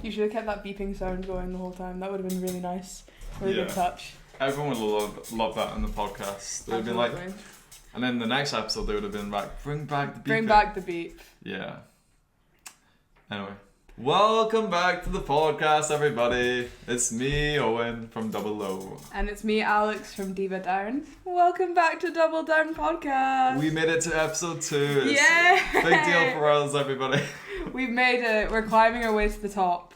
You should have kept that beeping sound going the whole time. That would have been really nice. Really good touch. Everyone would love that in the podcast. They would be like, and then the next episode they would have been like, bring back the beep. Bring back the beep. Yeah. Anyway. Welcome back to the podcast, everybody. It's me, Owen, from Double O. And it's me, Alex, from Diva Down. Welcome back to Double Down Podcast. We made it to episode 2. Yeah! Big deal for us, everybody. We've made it. We're climbing our way to the top.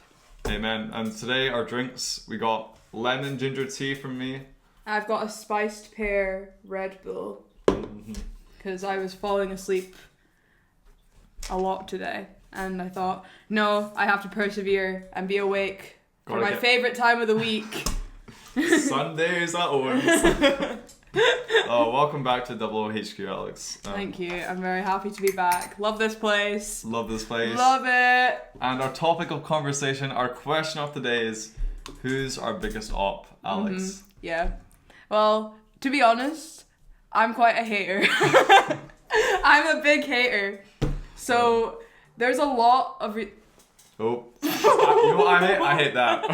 Amen. And today, our drinks, we got lemon ginger tea from me. I've got a spiced pear Red Bull. Because I was falling asleep a lot today. And I thought, no, I have to persevere and be awake for my favourite time of the week. Sundays at Owens. Oh, welcome back to Double O HQ, Alex. Thank you. I'm very happy to be back. Love this place. Love this place. Love it. And our topic of conversation, our question of the day is, who's our biggest op, Alex? Mm-hmm. Yeah. Well, to be honest, I'm quite a hater. I'm a big hater. So... There's a lot of... you know what I hate that.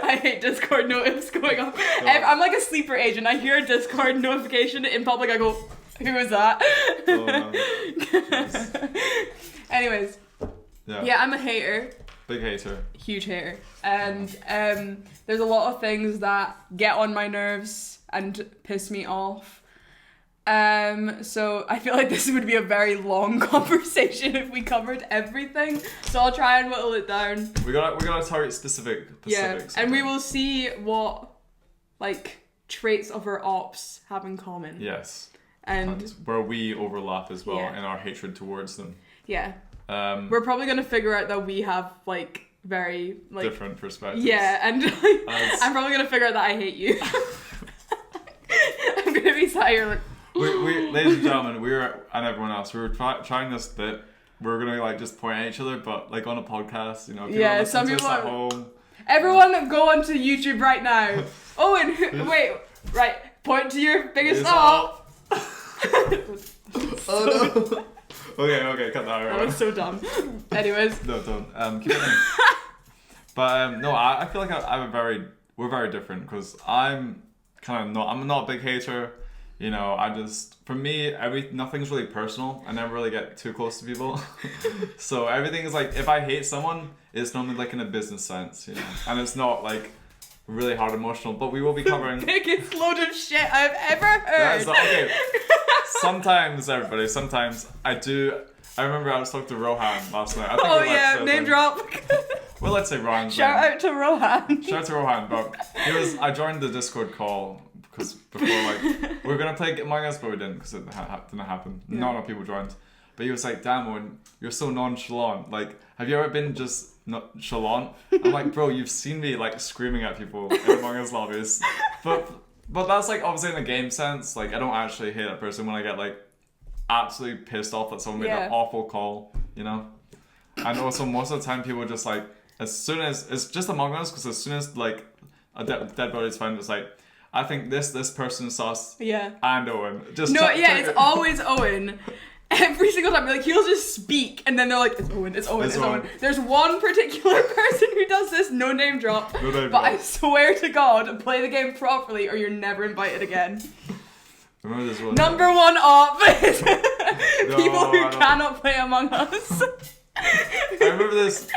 I hate Discord notifs going off. I'm like a sleeper agent. I hear a Discord notification in public. I go, who is that? Oh, no. Anyways. Yeah, I'm a hater. Big hater. Huge hater. And there's a lot of things that get on my nerves and piss me off. So I feel like this would be a very long conversation if we covered everything. So I'll try and whittle it down. We gotta target specifics. Yeah, and we will see what traits of our ops have in common. Yes. And where we overlap as well in our hatred towards them. Yeah. We're probably gonna figure out that we have very different perspectives. Yeah, and I'm probably gonna figure out that I hate you. I'm gonna be tired. We, ladies and gentlemen, and everyone else, we were trying this bit. We were gonna just point at each other, but on a podcast, people some people at home. Everyone, go onto YouTube right now. Point to your biggest op. Oh no. Okay, cut that out. That was so dumb. Anyways. No, don't. Keep it in. But no, I feel like we're very different because I'm not a big hater. For me, nothing's really personal. I never really get too close to people. So everything is if I hate someone, it's normally in a business sense, and it's not really hard emotional. But we will be covering biggest load of shit I've ever heard. Okay. Sometimes I do. I remember I was talking to Rohan last night. Name drop. Well, let's say Rohan. Shout out to Rohan. But I joined the Discord call. Because before, we were going to play Among Us, but we didn't because it didn't happen. Yeah. Not enough people joined. But he was like, damn, Owen, you're so nonchalant. Have you ever been just nonchalant? I'm like, bro, you've seen me, screaming at people in Among Us lobbies. But that's, obviously in a game sense. I don't actually hate that person when I get, absolutely pissed off that someone made an awful call, And also, most of the time, people just, as soon as... It's just Among Us, because as soon as, a dead body is found, it's I think this person is sus. Yeah. And Owen. It's always Owen. Every single time. He'll just speak and then they're like, it's Owen, it's Owen, it's Owen. There's one particular person who does this, no name drop. But I swear to God, play the game properly or you're never invited again. Remember this one? Number one op is people who cannot play Among Us. I remember this.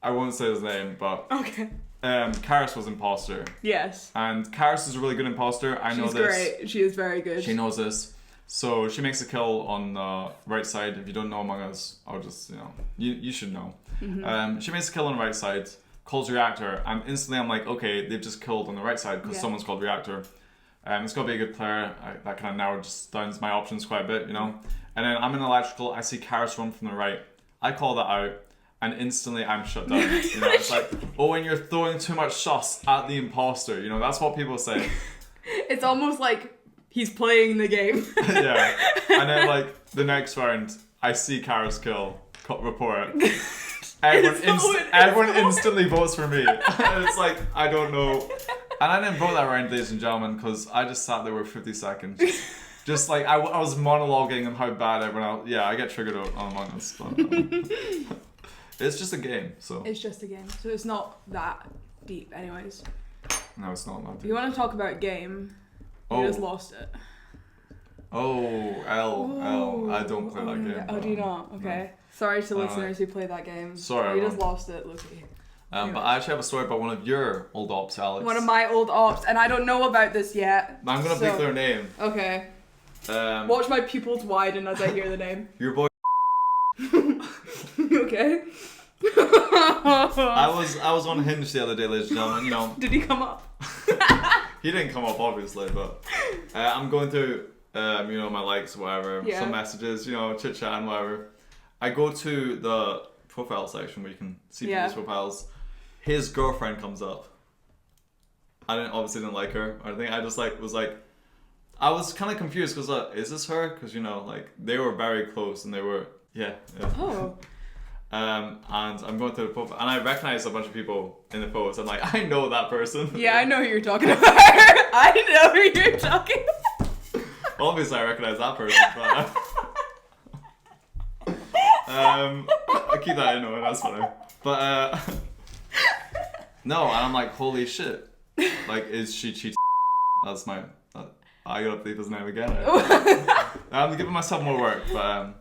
I won't say his name, but... Okay. Karis was imposter. Yes. And Karis is a really good imposter. I know this. She's great. She is very good. She knows this. So she makes a kill on the right side. If you don't know Among Us, I'll just, you should know. Mm-hmm. She makes a kill on the right side, calls reactor, and instantly I'm like, okay, they've just killed on the right side because someone's called reactor. It's got to be a good player. That kind of narrows down my options quite a bit, And then I'm in electrical. I see Karis run from the right. I call that out. And instantly I'm shut down. It's when you're throwing too much shots at the imposter. That's what people say. It's almost like he's playing the game. Yeah. And then the next round, I see Karis kill, report it. Everyone instantly votes for me. And it's I don't know. And I didn't vote that round, ladies and gentlemen, because I just sat there with 50 seconds. Just I was monologuing on how bad everyone else... Yeah, I get triggered on Among Us. But, It's just a game, so. It's just a game, so it's not that deep, anyways. No, it's not that If deep. you want to talk about a game, you just lost it. Oh, L. I don't play that game. Oh, do you not? Okay. No. Sorry to listeners who play that game. Sorry. You just lost it, Lucy. But I actually have a story about one of your old Opps, Alex. One of my old Opps, and I don't know about this yet. I'm going to pick their name. Okay. Watch my pupils widen as I hear the name. Your boy. Okay. I was on Hinge the other day, ladies and gentlemen, you know. Did he come up? He didn't come up, obviously, but I'm going through, you know, my likes, whatever, some messages, you know, chit-chat and whatever. I go to the profile section where you can see people's profiles. His girlfriend comes up. I obviously didn't like her. I think I just I was kind of confused because is this her? Because you know, like they were very close and they were Oh. And I'm going through the profile and I recognize a bunch of people in the photos. I'm like, I know that person. Yeah, I know who you're talking about. I know who you're talking about. Obviously, I recognize that person, but I keep that in mind. That's funny. But no, and I'm like, holy shit! Like, is she cheating? That's my. I gotta believe his name again. I'm giving myself more work, but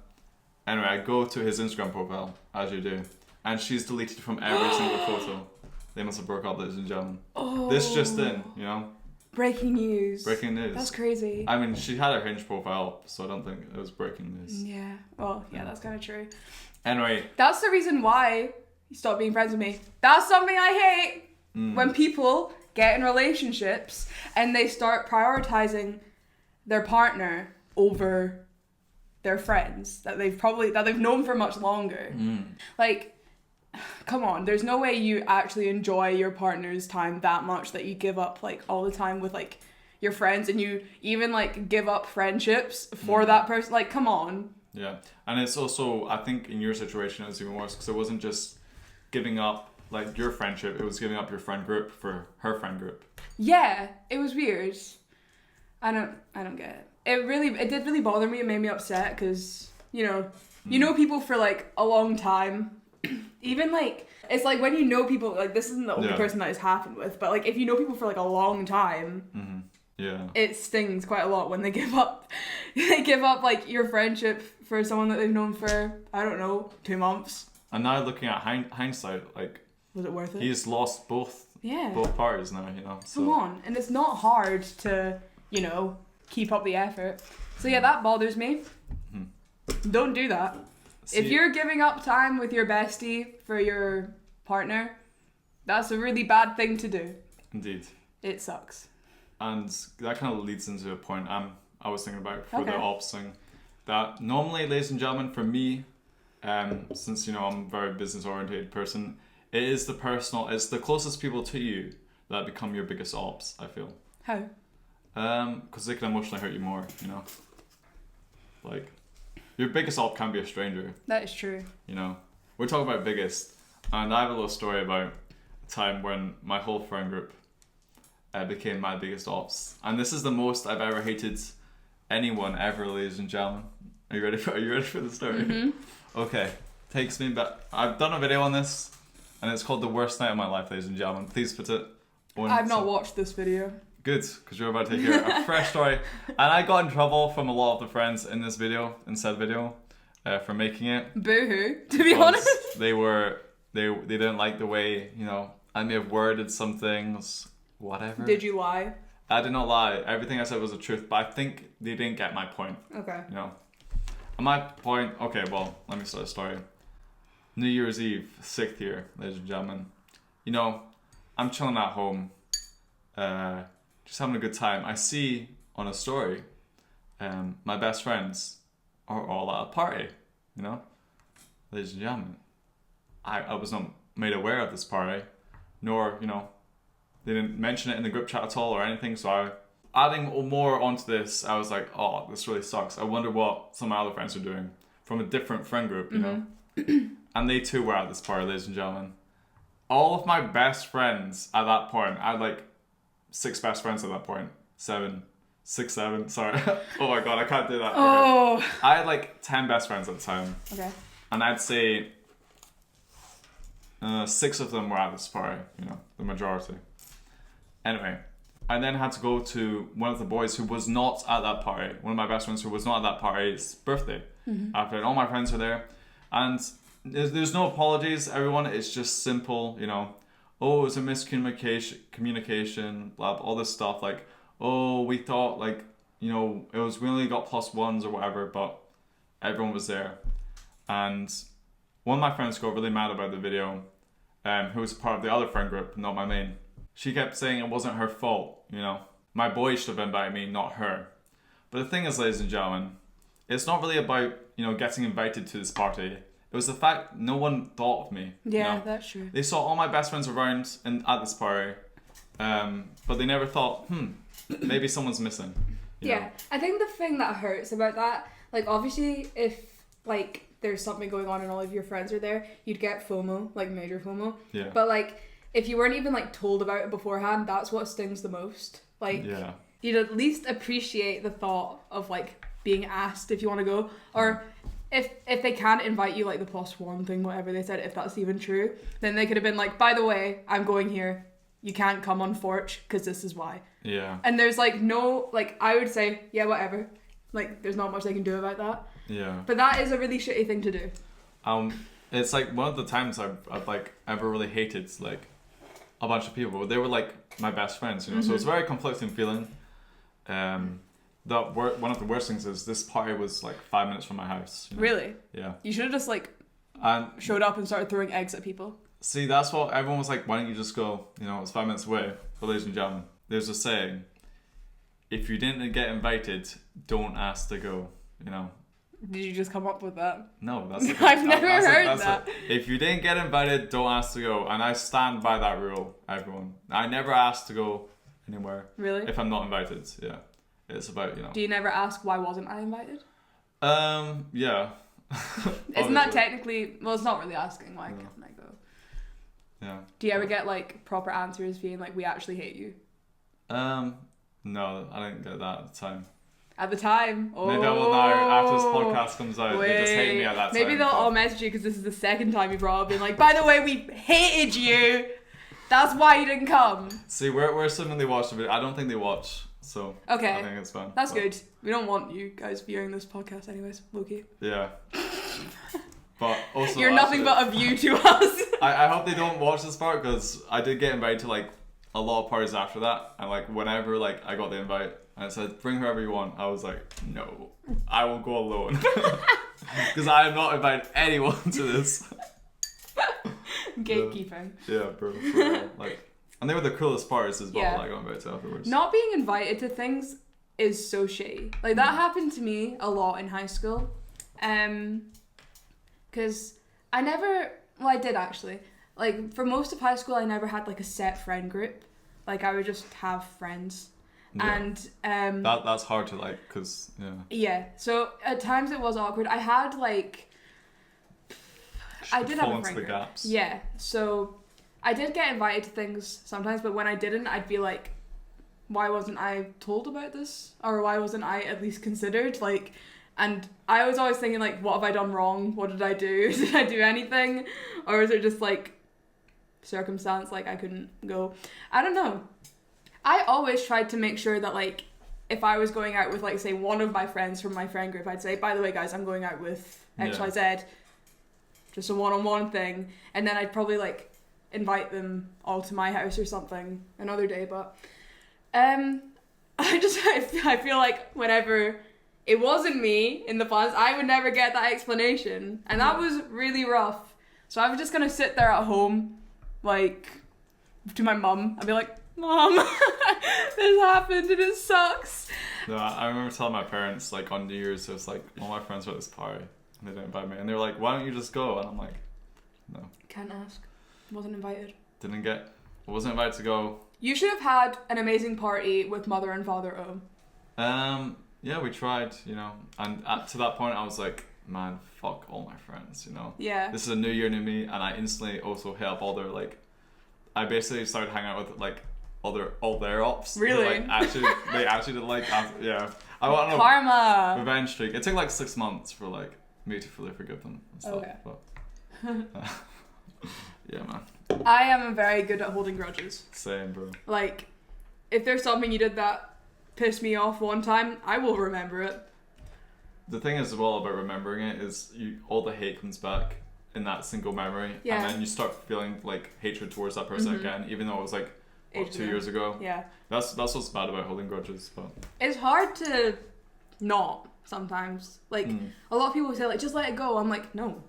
anyway, I go to his Instagram profile as you do, and she's deleted from every single photo. They must have broke up, ladies and gentlemen. Oh. This just in, you know. Breaking news. Breaking news. That's crazy. I mean, she had her Hinge profile, so I don't think it was breaking news. Yeah. Well, yeah, that's kind of true. Anyway. That's the reason why you stopped being friends with me. That's something I hate. When people get in relationships and they start prioritizing their partner over their friends that they've known for much longer. Like, come on, there's no way you actually enjoy your partner's time that much that you give up like all the time with like your friends, and you even like give up friendships for that person. Like, come on. Yeah, and it's also, I think in your situation it was even worse because it wasn't just giving up like your friendship, it was giving up your friend group for her friend group. Yeah, it was weird. I don't get it. It did really bother me. It made me upset because, you know people for like a long time. Even like, it's like when you know people, like this isn't the only person that has happened with, but like if you know people for like a long time, it stings quite a lot when they give up. They give up like your friendship for someone that they've known for, I don't know, 2 months. And now looking at hindsight, like, was it worth it? He's lost both parties now, you know. So. Come on, and it's not hard to, you know, keep up the effort. So yeah, that bothers me. Don't do that. If you're giving up time with your bestie for your partner, that's a really bad thing to do. Indeed. It sucks. And that kind of leads into a point I was thinking about for the Opps thing. That normally, ladies and gentlemen, for me, since, you know, I'm a very business-oriented person, it's the closest people to you that become your biggest Opps, I feel. How? Because they can emotionally hurt you more, you know? Like, your biggest Opp can be a stranger. That is true. You know? We're talking about biggest, and I have a little story about a time when my whole friend group became my biggest Opps. And this is the most I've ever hated anyone ever, ladies and gentlemen. Are you ready for the story? Mm-hmm. Okay. Takes me back. I've done a video on this, and it's called The Worst Night of My Life, ladies and gentlemen. Please put it on. I've not watched this video. Good, because you're about to hear a fresh story. And I got in trouble from a lot of the friends in this video, for making it. Boo-hoo, to be honest. They didn't like the way, you know, I may have worded some things, whatever. Did you lie? I did not lie. Everything I said was the truth, but I think they didn't get my point. Okay. You know? And my point, okay, well, let me start the story. New Year's Eve, 6th year, ladies and gentlemen. You know, I'm chilling at home, just having a good time. I see on a story, my best friends are all at a party, you know? Ladies and gentlemen, I was not made aware of this party, nor, you know, they didn't mention it in the group chat at all or anything, so adding more onto this, I was like, oh, this really sucks. I wonder what some of my other friends are doing from a different friend group, you know? And they too were at this party, ladies and gentlemen. All of my best friends at that point, I had like 6 best friends at that point. 7, sorry. Oh my god, I can't do that. Oh. Okay. I had like 10 best friends at the time. Okay. And I'd say 6 of them were at this party, you know, the majority. Anyway, I then had to go to one of the boys who was not at that party, one of my best friends who was not at that party's birthday. After all my friends were there. And there's no apologies, everyone. It's just simple, you know, oh, it was a miscommunication, blah, all this stuff. Like, oh, we thought, like, you know, we only got +1s or whatever, but everyone was there. And one of my friends got really mad about the video, who was part of the other friend group, not my main. She kept saying it wasn't her fault, you know. My boy should have invited me, not her. But the thing is, ladies and gentlemen, it's not really about, you know, getting invited to this party. It was the fact no one thought of me. Yeah, you know? that's true. They saw all my best friends around at this party, but they never thought, maybe someone's missing. Yeah, know? I think the thing that hurts about that, like, obviously, if, like, there's something going on and all of your friends are there, you'd get FOMO, like, major FOMO. Yeah. But, like, if you weren't even, like, told about it beforehand, that's what stings the most. Like, yeah. You'd at least appreciate the thought of, like, being asked if you want to go, or if they can't invite you, like the +1 thing, whatever they said, if that's even true, then they could have been like, by the way, I'm going here, you can't come on Forge because this is why. Yeah. And there's like no, like, I would say, yeah, whatever, like, there's not much they can do about that. Yeah. But that is a really shitty thing to do. It's like one of the times I've like ever really hated like a bunch of people. They were like my best friends, you know. So it's a very conflicting feeling. One of the worst things is this party was like 5 minutes from my house. You know? Really? Yeah. You should have just like And showed up and started throwing eggs at people. see, that's what everyone was like. Why don't you just go? You know, it's 5 minutes away. But ladies and gentlemen, there's a saying: if you didn't get invited, don't ask to go. You know. Did you just come up with that? No, that's. I've never heard that. If you didn't get invited, don't ask to go, and I stand by that rule. Everyone, I never ask to go anywhere. Really? If I'm not invited, yeah. It's about, you know. Do you never ask why wasn't I invited? Yeah. Isn't that technically, well, it's not really asking why couldn't I go? Yeah. Do you ever get like proper answers being like, we actually hate you? No, I didn't get that at the time. At the time? Oh. Maybe I will now after this podcast comes out. They just hate me at that time. Maybe they'll all message you because this is the second time you brought up being like, by the way, we hated you. That's why you didn't come. See, we're assuming they watch the video. I don't think they watch. So okay, I think it's fine. That's good. We don't want you guys viewing this podcast anyways, Loki. Yeah. But also you're nothing but a view to us. I hope they don't watch this part because I did get invited to like a lot of parties after that, and like whenever like I got the invite and it said bring whoever you want, I was like, no, I will go alone because I am not inviting anyone to this. Gatekeeping. Yeah, bro. For real. Like. And they were the coolest parties as well, yeah. that I got invited to afterwards. Not being invited to things is so shitty. Like, that happened to me a lot in high school. Because I never... Well, I did, actually. Like, for most of high school, I never had, like, a set friend group. Like, I would just have friends. Yeah. And... That's hard to, like, because, yeah. Yeah. So, at times it was awkward. I had, like... I did have a friend group. Gaps. Yeah. So... I did get invited to things sometimes, but when I didn't, I'd be like, why wasn't I told about this? Or why wasn't I at least considered? Like, and I was always thinking, like, what have I done wrong? What did I do? Did I do anything? Or is it just, like, circumstance, like, I couldn't go? I don't know. I always tried to make sure that, like, if I was going out with, like, say, one of my friends from my friend group, I'd say, by the way, guys, I'm going out with XYZ. Just a one-on-one thing. And then I'd probably, like, invite them all to my house or something another day, but I feel like whenever it wasn't me in the plans, I would never get that explanation, and that was really rough. So I was just gonna sit there at home, like, to my mum. I'd be like, Mom, this happened and it sucks. No, I remember telling my parents, like, on New Year's, it was like, all my friends were at this party and they didn't invite me, and they were like, why don't you just go? And I'm like, no, can't ask. Wasn't invited. I wasn't invited to go. You should have had an amazing party with Mother and Father O. Yeah, we tried, you know, and to that point I was like, man, fuck all my friends, you know. Yeah. This is a new year, new me, and I instantly also hit up all their, like, I basically started hanging out with, like, all their Opps. Really? They actually did, like, yeah. I went on a Karma. revenge streak. It took like 6 months for, like, me to fully forgive them and stuff. Okay. But, Yeah, man. I am very good at holding grudges. Same, bro. Like, if there's something you did that pissed me off one time, I will remember it. The thing as well about remembering it is all the hate comes back in that single memory, and then you start feeling like hatred towards that person again, even though it was like 2 years ago. Yeah. That's what's bad about holding grudges. But it's hard to not sometimes. Like a lot of people say like just let it go. I'm like no.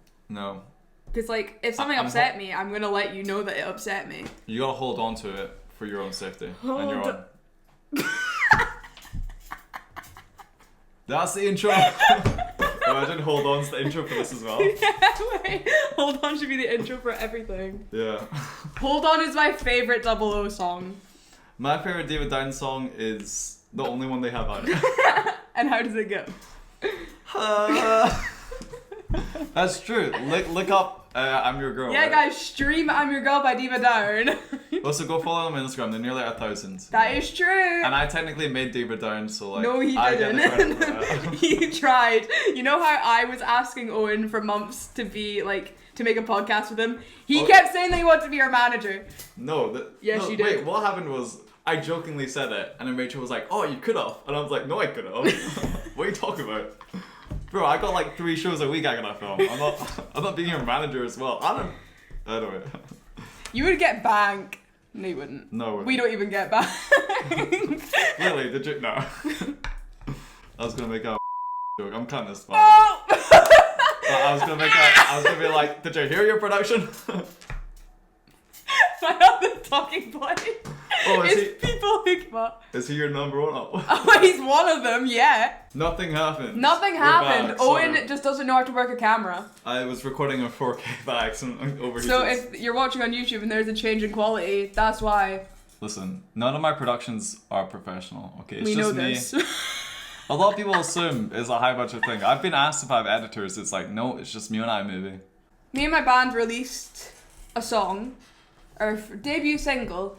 Because like if something upset me, I'm gonna let you know that it upset me. You gotta hold on to it for your own safety and your own. That's the intro. Imagine hold on's the intro for this as well. Yeah, wait. Hold on should be the intro for everything. Yeah. Hold on is my favourite 00 song. My favourite David Down song is the only one they have out. And how does it go? That's true. Look up I'm Your Girl. Yeah, right? guys, stream I'm Your Girl by Diva Down. Also, go follow them on Instagram. They're nearly 1,000. That is true. And I technically made Diva Down, so like. No, he didn't. He tried. You know how I was asking Owen for months to be like to make a podcast with him? He kept saying that he wanted to be our manager. No. Yes, you did. Wait, what happened was I jokingly said it, and then Rachel was like, "Oh, you could have," and I was like, "No, I could have." What are you talking about? Bro, I got like 3 shows a week I gotta film. I'm not being your manager as well. Anyway. You would get bank. No, you wouldn't. No. We don't even get bank. Really? Did you? No. I was gonna make a joke. I'm cutting this. Oh! I was gonna be like, did you hear your production? My other talking point. Oh, People think what? Is he your number one? Oh, he's one of them, yeah. Nothing happened. Nothing happened. Back, Owen just doesn't know how to work a camera. I was recording on 4K by accident over here. So if you're watching on YouTube and there's a change in quality, that's why. Listen, none of my productions are professional, okay? It's we just know me. this. A lot of people assume it's a high budget thing. I've been asked if I have editors. It's like, no, it's just me and iMovie. Me and my band released a song, our debut single,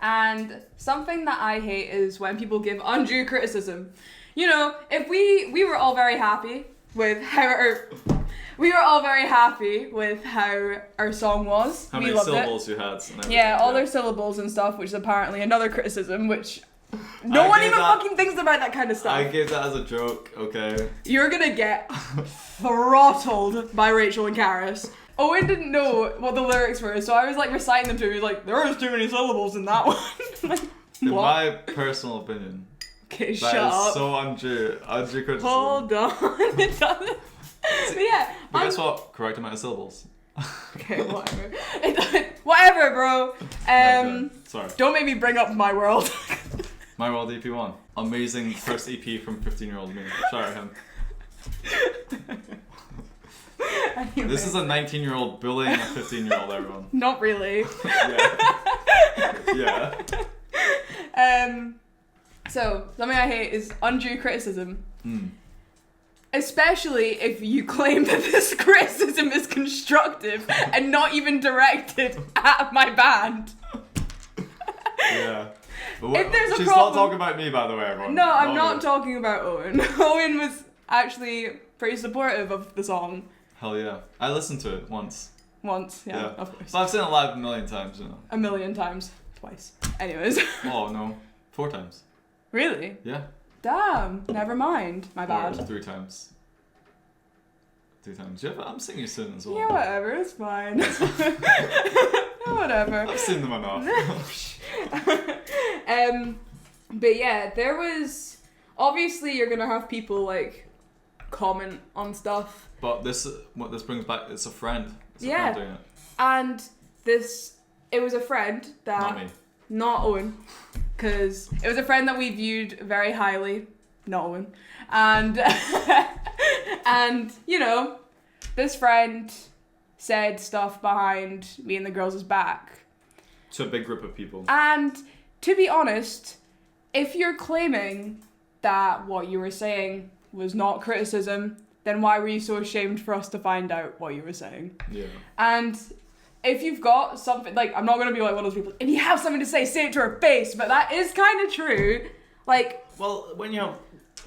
and something that I hate is when people give undue criticism. You know, if we were all very happy with how our song was. How we many loved syllables it. you had. Yeah, all their syllables and stuff, which is apparently another criticism, which no one even fucking thinks about that kind of stuff. I gave that as a joke, okay? You're gonna get throttled by Rachel and Karis. Owen didn't know what the lyrics were, so I was like reciting them to him. He was like, there was too many syllables in that one. Like, in what? my personal opinion, okay, that shut up. is so undue criticism. Hold on. It doesn't. But yeah. But guess what? Correct amount of syllables. Okay, whatever. Whatever, bro. Okay, sorry. Don't make me bring up My World. My World EP1. Amazing first EP from 15-year-old me. Shout out him. Anyway. This is a 19-year-old bullying a 15-year-old, everyone. Not really. Yeah. So, something I hate is undue criticism. Especially if you claim that this criticism is constructive and not even directed at my band. Yeah. If there's a She's problem, not talking about me, by the way, everyone. No, I'm not talking about Owen. Owen was actually pretty supportive of the song. Hell yeah. I listened to it once. Once, yeah. Of course. So I've seen it live a million times, you know. A million times. Twice. Anyways. Oh, no. 4 times. Really? Yeah. Damn. Never mind. My bad. 3 times. 3 times. Yeah, I'm seeing you soon as well. Yeah, whatever. It's fine. Whatever. I've seen them enough. But yeah, there was... Obviously, you're gonna have people, like, comment on stuff. But what this brings back, it's a friend. It's a yeah. friend doing it. And it was a friend that... Not me. Not Owen. Because it was a friend that we viewed very highly. Not Owen. And, and, you know, this friend said stuff behind me and the girls' back. To a big group of people. And, to be honest, if you're claiming that what you were saying was not criticism, then why were you so ashamed for us to find out what you were saying? Yeah. And if you've got something, like, I'm not going to be like one of those people, if you have something to say it to her face, but that is kind of true. Like... Well, when you have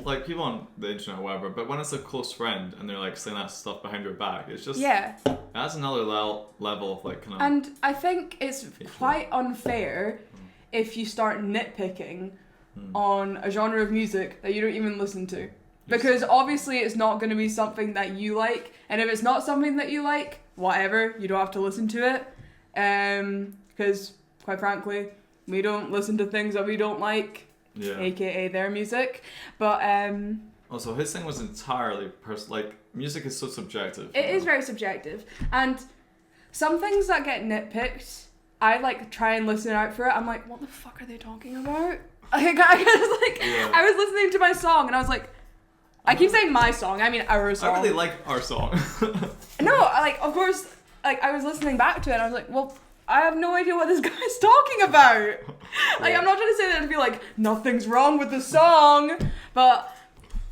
like people on the internet or whatever, but when it's a close friend and they're like saying that stuff behind your back, it's just that's another level of like kind of. And I think it's quite unfair if you start nitpicking on a genre of music that you don't even listen to, because obviously it's not going to be something that you like, and if it's not something that you like, whatever, you don't have to listen to it, because quite frankly, we don't listen to things that we don't like. Yeah. AKA their music, but also his thing was entirely like music is so subjective. It is very subjective, and some things that get nitpicked, I like try and listen out for it. I'm like, what the fuck are they talking about? I was listening to my song and I was like, I keep saying my song, I mean our song. I really like our song. No, like of course, like I was listening back to it and I was like, well, I have no idea what this guy's talking about. Like, I'm not trying to say that to be like, nothing's wrong with the song, but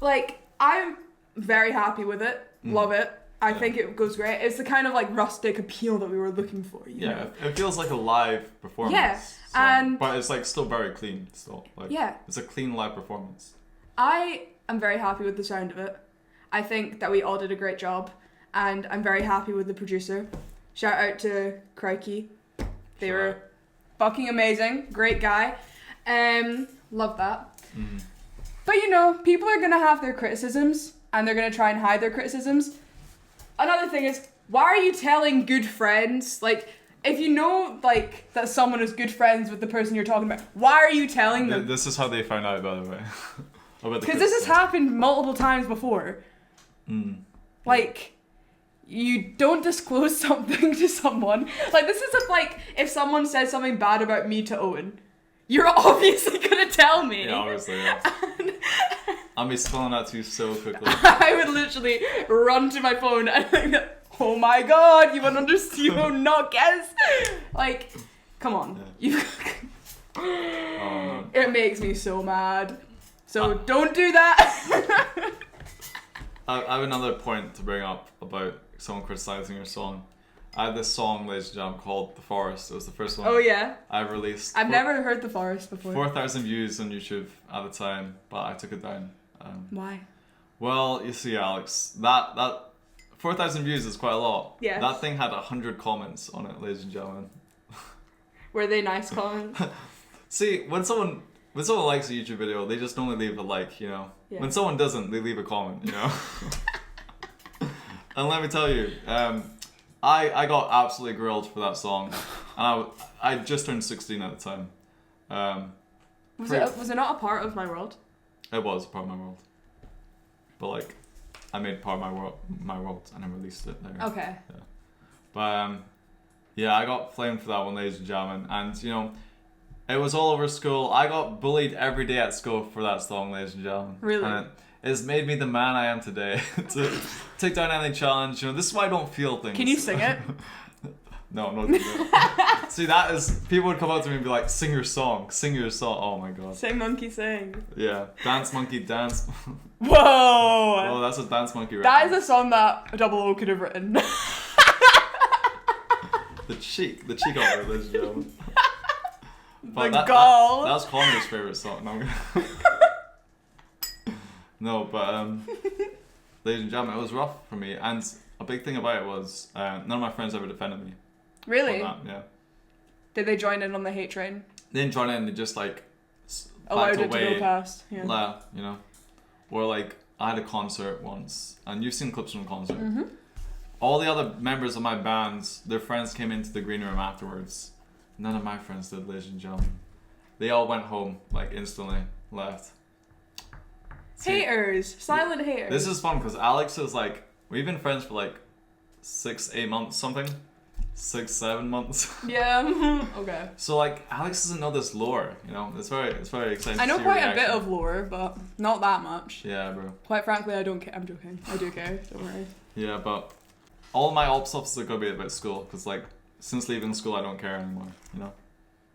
like, I'm very happy with it. Love it. I think it goes great. It's the kind of like rustic appeal that we were looking for. You know? It feels like a live performance. Yeah, song, but it's like still very clean. Still, like, it's a clean live performance. I am very happy with the sound of it. I think that we all did a great job, and I'm very happy with the producer. Shout out to Crikey. They were fucking amazing. Great guy. Love that. Mm-hmm. But you know, people are gonna have their criticisms and they're gonna try and hide their criticisms. Another thing is, why are you telling good friends? Like, if you know like that someone is good friends with the person you're talking about, why are you telling them? This is how they found out, by the way. Because this has happened multiple times before. Like, you don't disclose something to someone. Like, this is like if someone says something bad about me to Owen. You're obviously gonna tell me. Yeah, obviously, yeah. I'll be spelling that to you so quickly. I would literally run to my phone and like, oh my god, you won't understand, you will not guess. Like, come on. Yeah. It makes me so mad. So don't do that. I have another point to bring up about someone criticizing your song. I had this song, ladies and gentlemen, called The Forest. It was the first one I released. I've never heard The Forest before. 4,000 views on YouTube at the time, but I took it down. Why? Well, you see, Alex, that 4,000 views is quite a lot. Yes. That thing had 100 comments on it, ladies and gentlemen. Were they nice comments? See, when someone likes a YouTube video, they just only leave a like, you know. Yeah. When someone doesn't, they leave a comment, you know. And let me tell you, I got absolutely grilled for that song, and I just turned 16 at the time. Was it not a part of my world? It was a part of my world, but like, I made part of my world, and I released it there. Okay. Yeah. But yeah, I got flamed for that one, ladies and gentlemen, and you know, it was all over school. I got bullied every day at school for that song, ladies and gentlemen. Really? And it's made me the man I am today. To take down any challenge, you know, this is why I don't feel things. Can you sing it? No, I'm not doing it. See, that is, people would come up to me and be like, sing your song. Oh my god. Sing monkey sing. Yeah, dance monkey dance. Whoa! Oh, that's a dance monkey record. That is a song that Double O could have written. The cheek of it, ladies and gentlemen. But the gall. That was Connor's favourite song. No, but ladies and gentlemen, it was rough for me, and a big thing about it was none of my friends ever defended me. Really? On that, yeah. Did they join in on the hate train? They didn't join in. They just like allowed it away, to go past. Yeah. You know, or like I had a concert once, and you've seen clips from the concert. Mm-hmm. All the other members of my bands, their friends came into the green room afterwards. None of my friends did, ladies and gentlemen. They all went home like instantly, left. Haters, silent haters. This is fun because Alex is like, we've been friends for like 6-8 months, something. 6-7 months. Yeah. Okay. So like, Alex doesn't know this lore, you know. It's very exciting. I know quite a bit of lore, but not that much. Yeah, bro. Quite frankly, I don't care. I'm joking. I do care. Don't worry. Yeah, but all my Opps stuff is gonna be about school because like, since leaving school, I don't care anymore. You know.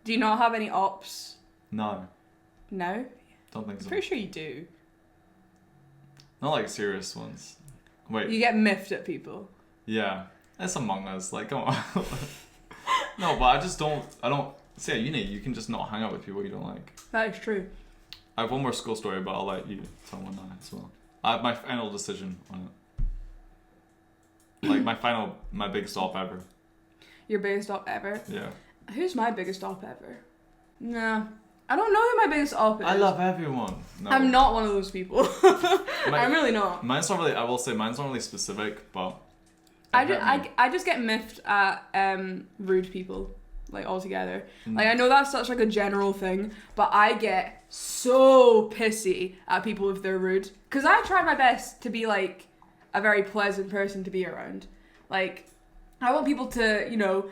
Do you not have any Opps? No. No. Don't think so. I'm pretty sure you do. Not like serious ones. Wait. You get miffed at people. Yeah. That's Among Us. Like, come on. No, but I don't. See, at uni, you can just not hang out with people you don't like. That is true. I have one more school story, but I'll let you tell one now as well. I have my final decision on it. Like my biggest op ever. Your biggest op ever? Yeah. Who's my biggest op ever? No. I don't know who my biggest op is. I love everyone. No. I'm not one of those people. I'm really not. Mine's not really, I will say mine's not really specific, but... I just get miffed at rude people, like, altogether. Like, I know that's such, like, a general thing, but I get so pissy at people if they're rude. Because I try my best to be, like, a very pleasant person to be around. Like, I want people to, you know,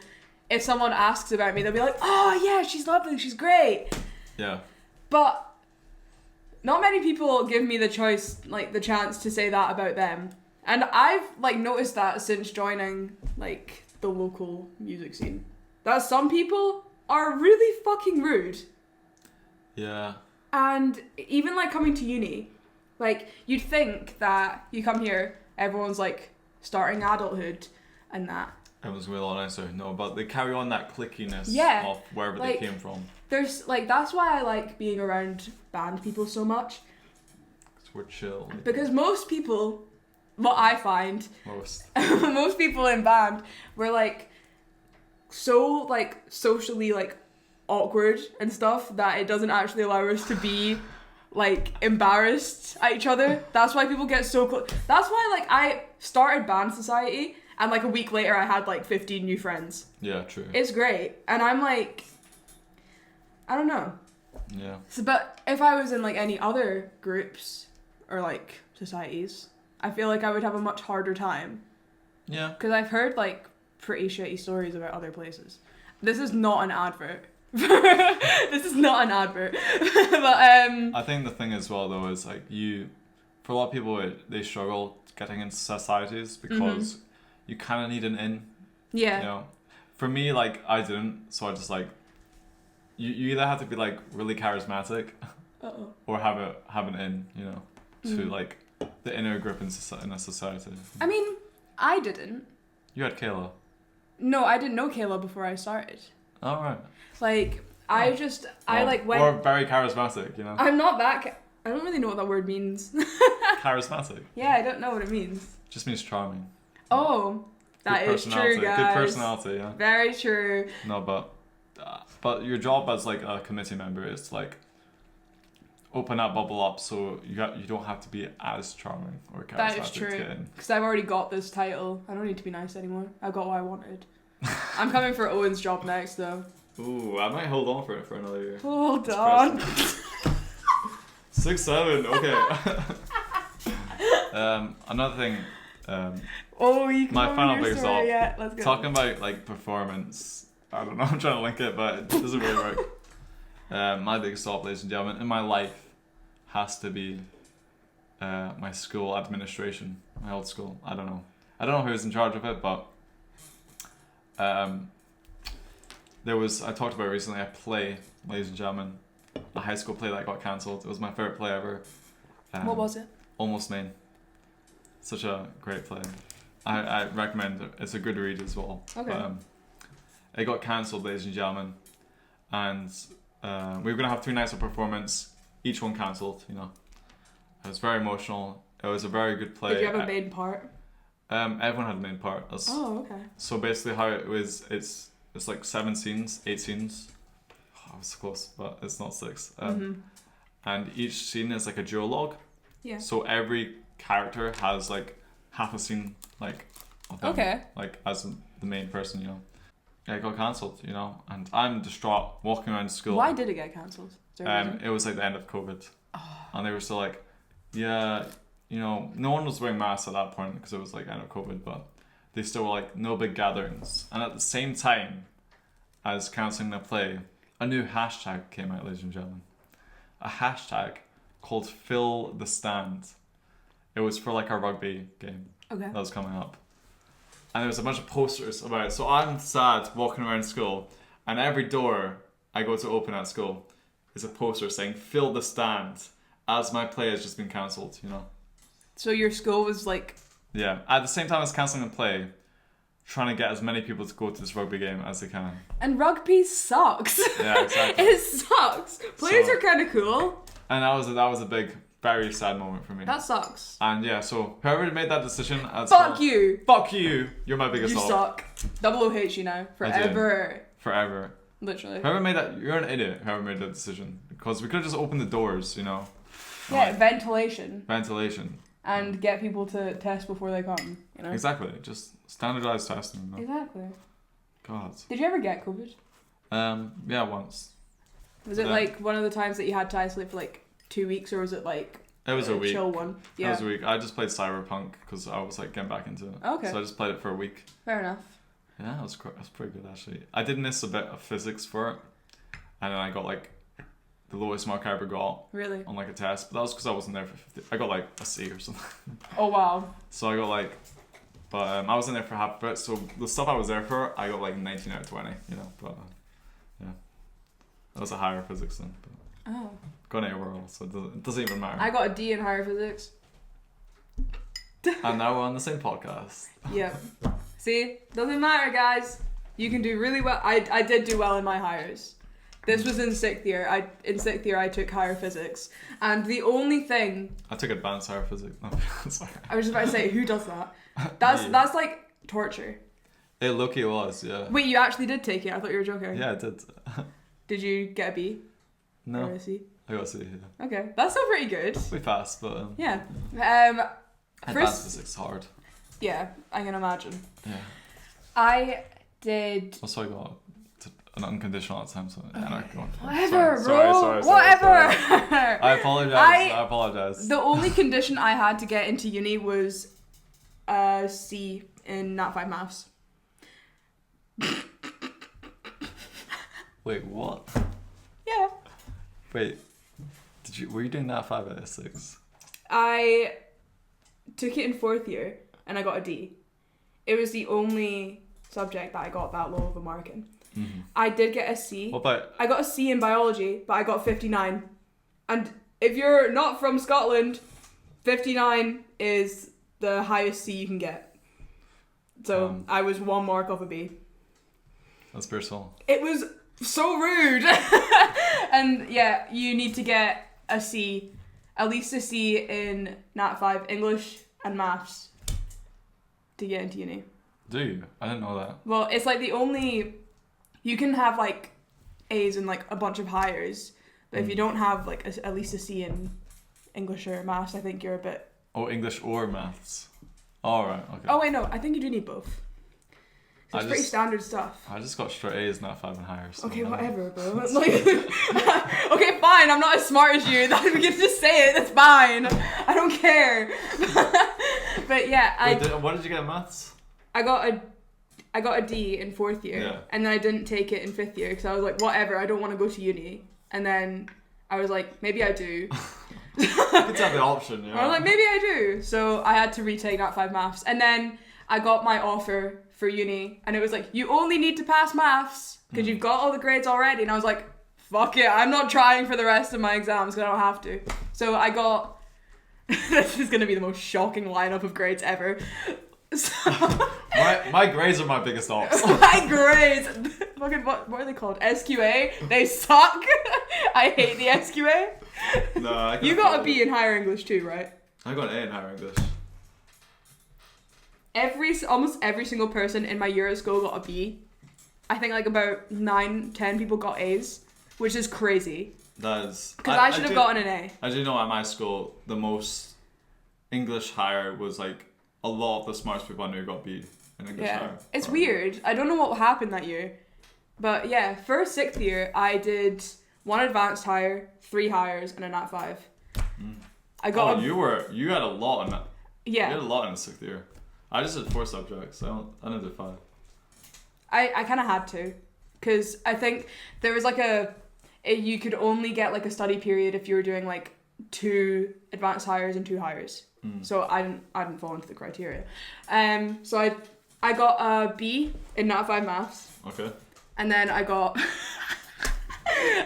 if someone asks about me, they'll be like, oh, yeah, she's lovely, she's great. Yeah. But not many people give me the choice, like, the chance to say that about them. And I've, like, noticed that since joining, like, the local music scene. That some people are really fucking rude. Yeah. And even, like, coming to uni, like, you'd think that you come here, everyone's, like, starting adulthood and that. Everyone's going to be a lot nicer. No, but they carry on that clickiness of wherever like, they came from. There's, like, that's why I like being around band people so much. Because we're chill. Because most people, what I find, most people in band were, like, so, like, socially, like, awkward and stuff that it doesn't actually allow us to be, like, embarrassed at each other. That's why people get so close. That's why, like, I started Band Society and, like, a week later I had, like, 15 new friends. Yeah, true. It's great. And I'm, like, I don't know. Yeah. So, but if I was in, like, any other groups or, like, societies, I feel like I would have a much harder time. Yeah. Because I've heard, like, pretty shitty stories about other places. This is not an advert. This is not an advert. But I think the thing as well, though, is, like, for a lot of people, they struggle getting into societies because you kind of need an in. Yeah. You know? For me, like, I didn't, so I just, like, you either have to be, like, really charismatic or have an in, you know, to, like, the inner grip in a society. I mean, I didn't. You had Kayla. No, I didn't know Kayla before I started. Oh, right. Like, I went... Or very charismatic, you know? I'm not that... I don't really know what that word means. Charismatic? Yeah, I don't know what it means. Just means charming. Oh, that is true, guys. Good personality, yeah. Very true. No, but your job as, like, a committee member is to, like, open that bubble up so you don't have to be as charming or charismatic. That is true. Because I've already got this title. I don't need to be nice anymore. I got what I wanted. I'm coming for Owen's job next, though. Ooh, I might hold on for it for another year. Hold on. 6-7, okay. Another thing. My final biggest op. Yeah, let's go. Talking about, like, performance. I don't know. I'm trying to link it, but it doesn't really work. My biggest op, ladies and gentlemen, in my life has to be my school administration, my old school. I don't know who's in charge of it, but I talked about recently a play, ladies and gentlemen, a high school play that got cancelled. It was my favorite play ever. What was it? Almost Maine. Such a great play. I recommend it. It's a good read as well. Okay. But, it got cancelled, ladies and gentlemen, and we were gonna have 2 nights of performance. Each one cancelled. You know, it was very emotional. It was a very good play. Did you have a main part? Everyone had a main part. Oh, okay. So basically, how it was, it's like 7 scenes, 8 scenes. Oh, I was close, but it's not 6. And each scene is like a duologue. Yeah. So every character has, like, half a scene, like, of them, like, as the main person, you know. Yeah, it got cancelled, you know, and I'm distraught walking around school. Why did it get cancelled? It was like the end of COVID, and they were still like, yeah, you know, no one was wearing masks at that point because it was like end of COVID, but they still were like, no big gatherings. And at the same time as cancelling the play, a new hashtag came out, ladies and gentlemen. A hashtag called Fill the Stand. It was for, like, our rugby game that was coming up. And there was a bunch of posters about it. So I'm sad walking around school, and every door I go to open at school is a poster saying "Fill the stand," as my play has just been cancelled. You know. So your school was like. Yeah. At the same time as cancelling the play, trying to get as many people to go to this rugby game as they can. And rugby sucks. Yeah, exactly. It sucks. Players are kind of cool. And that was a big, very sad moment for me. That sucks. And yeah, so whoever made that decision, fuck you. Fuck you. You're my biggest You suck. Double hate you now forever. Forever. Literally. Whoever made that, you're an idiot. Whoever made that decision, because we could have just opened the doors, you know. Yeah, ventilation. And get people to test before they come, you know? Exactly. Just standardized testing. You know? Exactly. God. Did you ever get COVID? Yeah, once. Was it like one of the times that you had to isolate for like 2 weeks, or was it like it was a week. Chill one? Yeah. It was a week. I just played Cyberpunk because I was like getting back into it. Okay. So I just played it for a week. Fair enough. Yeah, it was pretty good actually. I did miss a bit of physics for it, and then I got like the lowest mark I ever got. Really? On like a test, but that was because I wasn't there for 50. I got like a C or something. Oh wow. So I got like, but I wasn't there for half of it. So the stuff I was there for, I got like 19 out of 20. You know, but yeah, that was a higher physics then. But oh. Got an A overall, so it doesn't even matter. I got a D in higher physics. And now we're on the same podcast. Yep. See, doesn't matter, guys. You can do really well. I did do well in my hires. This was in 6th year. In 6th year I took higher physics, and the only thing I took advanced higher physics. No, sorry. I was just about to say, who does that? That's like torture. It low-key was, yeah. Wait, you actually did take it? I thought you were joking. Yeah, I did. Did you get a B? No. Or a C? I got a C. Yeah. Okay, that's still pretty good. We passed, but yeah. Advanced physics is hard. Yeah, I can imagine. Yeah. I did. Also, I got an unconditional at time, so whatever, sorry, bro. sorry, whatever. I apologize. I apologize. The only condition I had to get into uni was a C in Nat 5 maths. Wait, what? Yeah. Wait, were you doing Nat 5 at S6? I took it in 4th year and I got a D. It was the only subject that I got that low of a mark in. Mm-hmm. I did get a C. What about? I got a C in biology, but I got 59. And if you're not from Scotland, 59 is the highest C you can get. So I was 1 mark off a B. That's personal. It was so rude. And yeah, you need to get a C, at least a C in Nat 5 English and maths to get into uni. Do you? I didn't know that. Well, it's like the only, you can have like A's in like a bunch of hires, but if you don't have like at least a C in English or maths, I think you're a bit. Oh, English or maths. All right. Okay. Oh wait, no, I think you do need both. It's pretty standard stuff. I just got straight A's, Nat 5 and higher. So okay, whatever, bro. Like, okay, fine. I'm not as smart as you. We can just say it. That's fine. I don't care. But yeah, what did you get in maths? I got a D in 4th year, yeah. And then I didn't take it in 5th year because I was like, whatever. I don't want to go to uni. And then I was like, maybe I do. You could have the option, yeah. I was like, maybe I do. So I had to retake Nat 5 maths, and then I got my offer for uni, and it was like, you only need to pass maths because you've got all the grades already. And I was like, fuck it, I'm not trying for the rest of my exams because I don't have to. So I got, this is going to be the most shocking lineup of grades ever. So my grades are my biggest ops. My grades, fucking what are they called? SQA? They suck. I hate the SQA. No, you got a B in higher English too, right? I got an A in higher English. Almost every single person in my year at school got a B. I think like about 9-10 people got A's, which is crazy. That is. Because I should have gotten an A. I do know at my school, the most English higher was like a lot of the smartest people I knew got B in English higher. It's weird. I don't know what happened that year. But yeah, for 6th year, I did 1 advanced higher, 3 hires, and a Nat 5. I got. You had a lot in that. Yeah. You had a lot in the 6th year. I just did 4 subjects. I didn't do 5. I kind of had to, because I think there was like you could only get like a study period if you were doing like 2 advanced hires and 2 hires. So I didn't fall into the criteria. So I got a B in Nat 5 maths. Okay. And then I got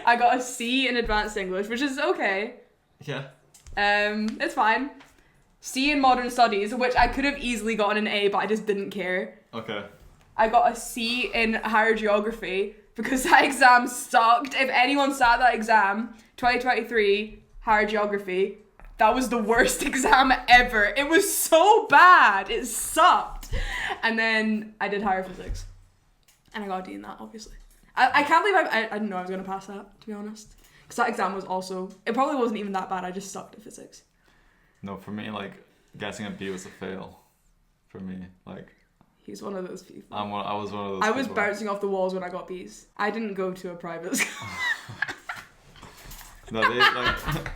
a C in advanced English, which is okay. Yeah. It's fine. C in modern studies, which I could have easily gotten an A, but I just didn't care. Okay. I got a C in higher geography because that exam sucked. If anyone sat that exam, 2023 higher geography, that was the worst exam ever. It was so bad. It sucked. And then I did higher physics. And I got a D in that, obviously. I can't believe I didn't know I was going to pass that, to be honest. Because that exam was also... It probably wasn't even that bad. I just sucked at physics. No, for me, like, getting a B was a fail. For me, like... He's one of those people. I was one of those I people. was bouncing off the walls when I got Bs. I didn't go to a private school. No, they, like...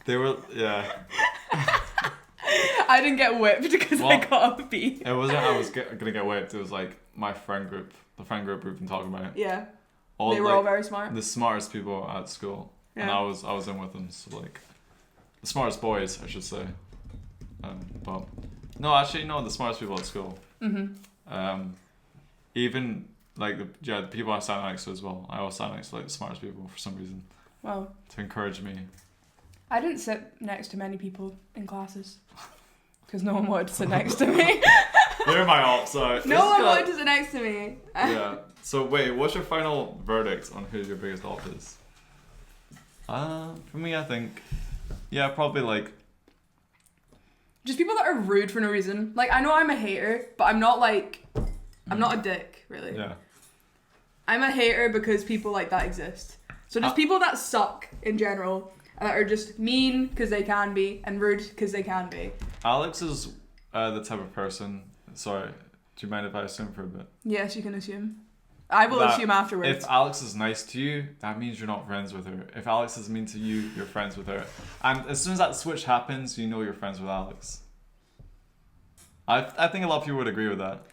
They were... Yeah. I didn't get whipped because I got a B. It wasn't I was gonna get whipped. It was, like, my friend group. The friend group we've been talking about. Yeah. They were all very smart. The smartest people at school. Yeah. And I was in with them. So, like... The smartest boys, I should say. But... No, actually, no, the smartest people at school. Mm-hmm. Even, like, the people I sat next to as well. I always sat next to, like, the smartest people for some reason. Wow. To encourage me. I didn't sit next to many people in classes. Because no one wanted to sit next to me. They're my Opps, so... No one wanted to sit next to me. Yeah. So, wait, what's your final verdict on who your biggest Opp is? For me, I think... Yeah, probably, like... Just people that are rude for no reason. Like, I know I'm a hater, but I'm not like... I'm not a dick, really. Yeah. I'm a hater because people like that exist. So just people that suck in general, and that are just mean because they can be, and rude because they can be. Alex is the type of person... Sorry, do you mind if I assume for a bit? Yes, you can assume. I will assume afterwards. If Alex is nice to you, that means you're not friends with her. If Alex is mean to you, you're friends with her. And as soon as that switch happens, you know you're friends with Alex. I think a lot of people would agree with that.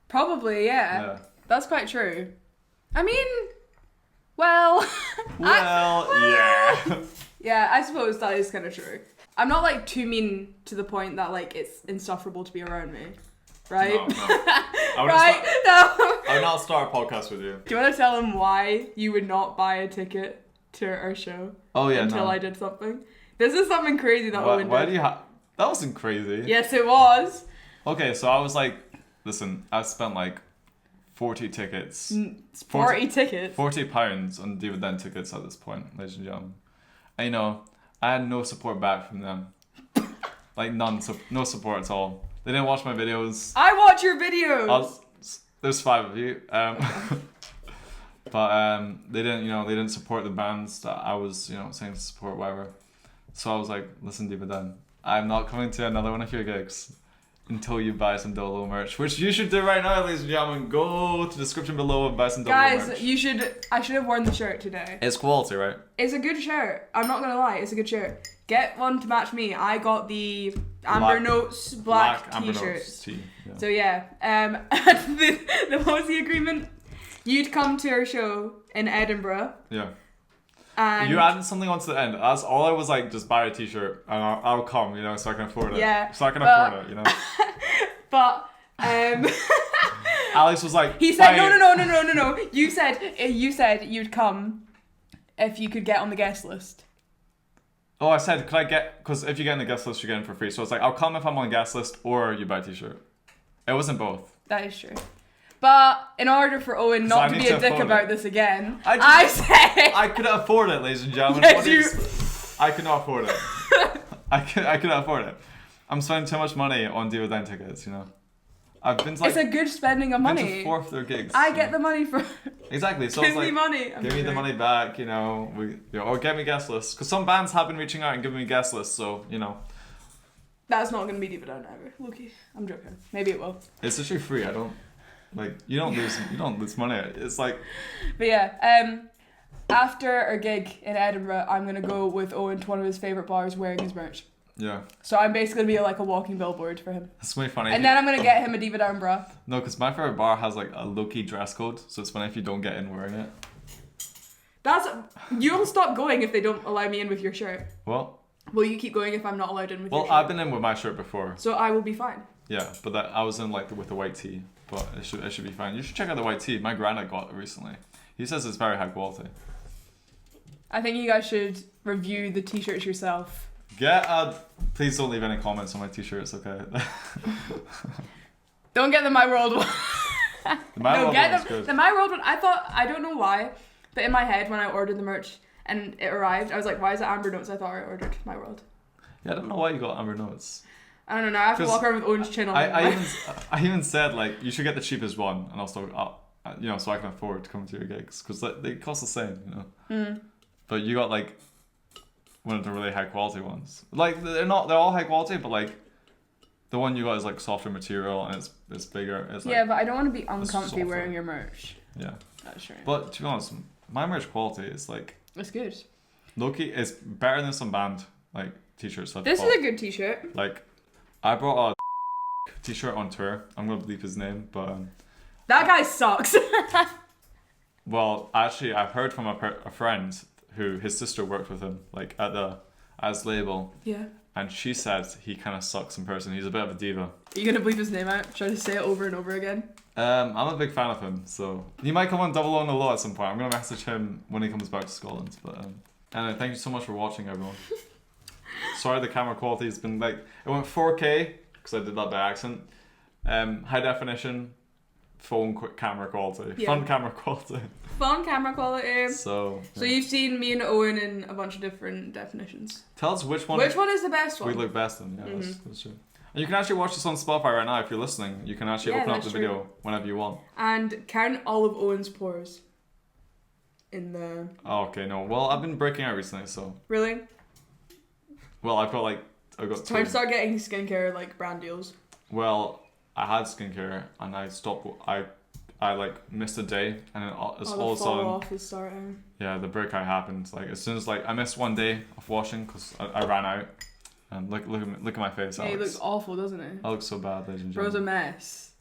Probably, yeah. That's quite true. I mean, well... yeah. Yeah, I suppose that is kind of true. I'm not, like, too mean to the point that, like, it's insufferable to be around me. Right? No. I would not start a podcast with you. Do you want to tell him why you would not buy a ticket to our show? Oh, yeah, until I did something? This is something crazy that Owen did. Why do you That wasn't crazy. Yes, it was. Okay, so I was like, listen, I spent like 40 tickets. 40 tickets? £40 on dividend tickets at this point, ladies and gentlemen. And, you know, I had no support back from them. Like, none. No support at all. They didn't watch my videos. I watch your videos. There's 5 of you. But they didn't support the bands that I was, saying to support, whatever. So I was like, listen, Dividend, I'm not coming to another one of your gigs until you buy some Dolo merch, which you should do right now, ladies and gentlemen. Go to the description below and buy some Dolo merch. Guys, I should have worn the shirt today. It's quality, right? It's a good shirt. I'm not gonna lie, it's a good shirt. Get one to match me. I got the Amber Notes black t-shirt. Yeah. So yeah, what was the agreement? You'd come to our show in Edinburgh. Yeah. And you added something onto the end. That's all I was like, just buy a t-shirt and I'll come, so I can afford it. Yeah. So I can afford it, But Alex was like, he said no. You said you'd come if you could get on the guest list. Oh, I said, could I get, because if you get on the guest list, you're getting it for free. So it's like, I'll come if I'm on the guest list or you buy a t-shirt. It wasn't both. That is true. But in order for Owen not to be a dick about this again, I said... I couldn't afford it, ladies and gentlemen. Yes, I could not afford it. I could not afford it. I'm spending too much money on dividend tickets, I've been to, like, it's a good spending of money. Been to 4 of their gigs. I get the money for... Exactly. So give me money. Give me the money back, or get me guest lists. Because some bands have been reaching out and giving me guest lists, so, That's not going to be dividend ever. Loki, I'm joking. Maybe it will. It's actually free. I don't... Like, you don't lose money. It's like... But yeah, after our gig in Edinburgh, I'm going to go with Owen to one of his favourite bars wearing his merch. Yeah. So I'm basically going to be like a walking billboard for him. That's really funny. And then I'm going to get him a diva down bra. No, because my favourite bar has like a low-key dress code, so it's funny if you don't get in wearing it. You'll stop going if they don't allow me in with your shirt. Well... Will you keep going if I'm not allowed in with your shirt? Well, I've been in with my shirt before. So I will be fine. Yeah, but I was in with the white tee. But it should be fine. You should check out the white tee. My granddad got it recently. He says it's very high quality. I think you guys should review the t-shirts yourself. Please don't leave any comments on my t-shirts, okay? Don't get the My World one. My No, World get one was them. good. The My World one, I don't know why, but in my head when I ordered the merch and it arrived, I was like, why is it Amber Notes? I thought I ordered My World. Yeah, I don't know why you got Amber Notes. I don't know. I have to walk around with Owen's chin on. I even said like you should get the cheapest one, and also you know, so I can afford to come to your gigs because they cost the same, you know. But you got like one of the really high quality ones. Like they're all high quality, but like the one you got is like softer material and it's bigger. It's like, yeah, but I don't want to be uncomfy wearing your merch. Yeah, that's true. But to be honest, my merch quality is like it's good. Low-key, it's better than some band like t-shirts. This is a good t-shirt. Like I brought a t-shirt on tour. I'm gonna bleep his name, but that guy sucks. well, actually, I've heard from a friend who his sister worked with him, like at his label. Yeah. And she said he kind of sucks in person. He's a bit of a diva. Are you gonna bleep his name out? Try to say it over and over again. I'm a big fan of him, so he might come on Double on the Low at some point. I'm gonna message him when he comes back to Scotland. But anyway, thank you so much for watching, everyone. Sorry, the camera quality has been like it went 4K because I did that by accident. High definition, camera quality, yeah. Front camera quality. Phone camera quality. So you've seen me and Owen in a bunch of different definitions. Tell us which one. Which one is the best one? We look best in. Yeah, that's true. And you can actually watch this on Spotify right now if you're listening. You can actually open up the video whenever you want. And count all of Owen's pores. In the. Oh, okay, no. Well, I've been breaking out recently, so. Really? Well, I've got it's time to start getting skincare like brand deals. Well, I had skincare and I stopped. I like missed a day and then it's all of a sudden. Off is starting. Yeah, the breakout happened. Like as soon as like I missed one day of washing because I ran out. And look at my face. Yeah, he looks awful, doesn't he? I look so bad, ladies and gentlemen. Bro's a mess.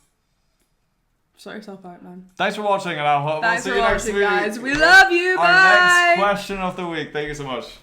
Sort yourself out, man. Thanks for watching, and I hope we'll see you next week. Guys. We love you. Bye. Our next question of the week. Thank you so much.